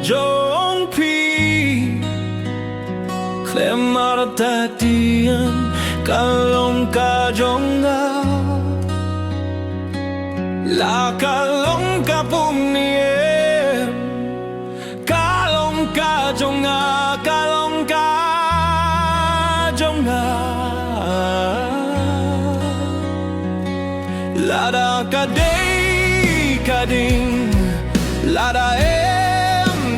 jong pi Klemar tatian kalong ka jong nga La kalong ka pumniem Kalong ka jong nga Kalong ka jong nga Lada kadei kading Lada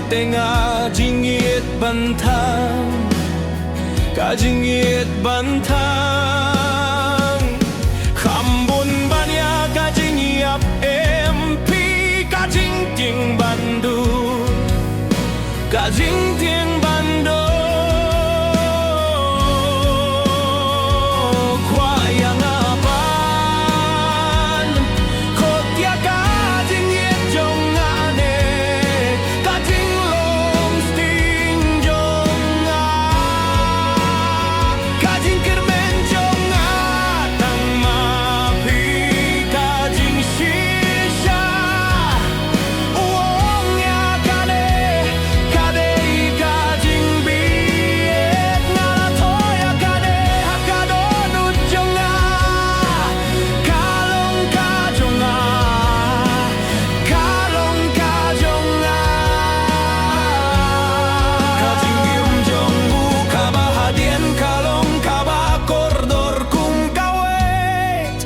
tenga jingit bantang Kajingit bantang Khambun banya kajingiap MP Kajing ting bandu Kajing ting bandu Kwayang apan Kotia kajingit jong ane Kajing long sting jong nga Kajing kermen jong nga Tang mapi kajing shisha Uong ya kade Kade kajing biet Ngalatoya kade Hakadonut jong nga Kalong ka jong nga Kalong ka jong nga Kajing gium jong bu kabahadian Kalong kaba kordor kung kawet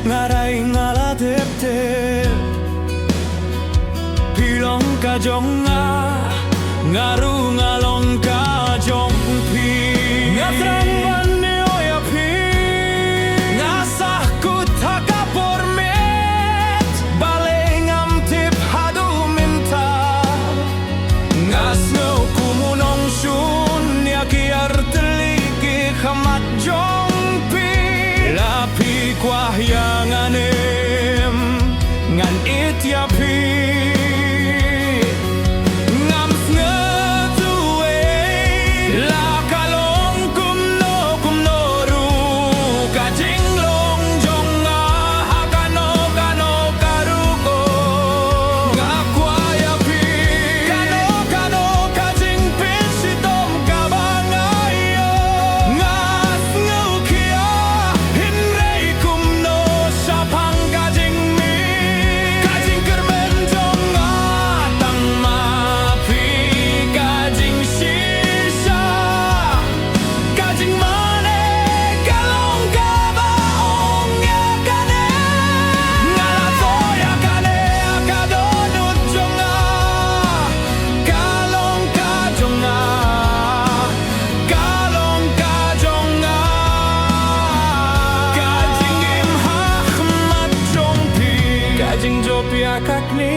Ngaray ngalatep-tep Pilong ka jong nga Ngaru ngalong ka jong pi Ngatrang banyo ya pi Ngasah kut hakapormet Baleng am tip hadu minta Ngasno kumunong shun Yakiar teliki kamat jong pi Lapi kwah yang anem Ngan it ya pi Ngams ngetuwe La kalong kumno ru Kajing long jong nga Hakano kano karuko Ngakwaya pi Kano kajing pinsitom kabangayo Ngas ngukia Hinrei kumno Sapang kajing mi Kajing kermen jong nga Tang mapi kajing sisa Kajing mane kalong kabaong ya kane Ngalatoya kane akadonut jong nga Kalong ka jong nga Kalong ka jong nga Kajing im hakmat jong pi Kajing jopi akakni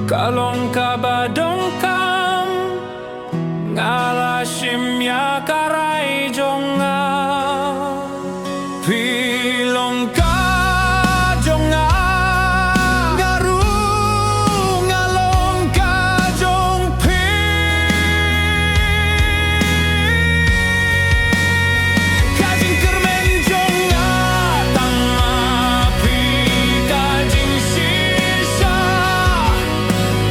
Kalong ka badong kam Ngalashim ya karay jong nga Pilong ka jong nga Ngaru ngalong ka jong pi Kajing kermen jong nga Tang mapi kajing sisa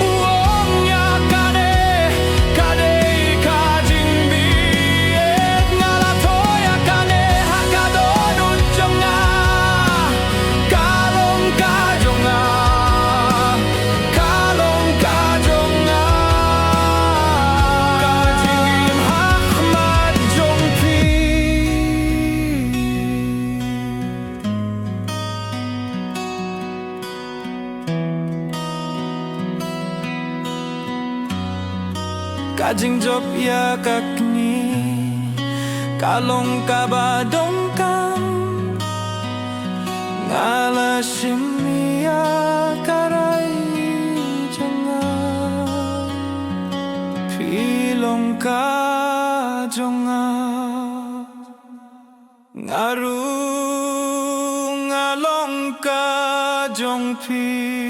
Uong ya kade kajing biet Ngalatoya kade hakadonut jong nga Kalong ka jong nga Kalong ka jong nga Kajing im hakmat jong pi Kajing job ya kakni Kalong kabadong kam Ngalashim ya karay jonga Pilong ka jonga Ngaru ngalong ka jong pi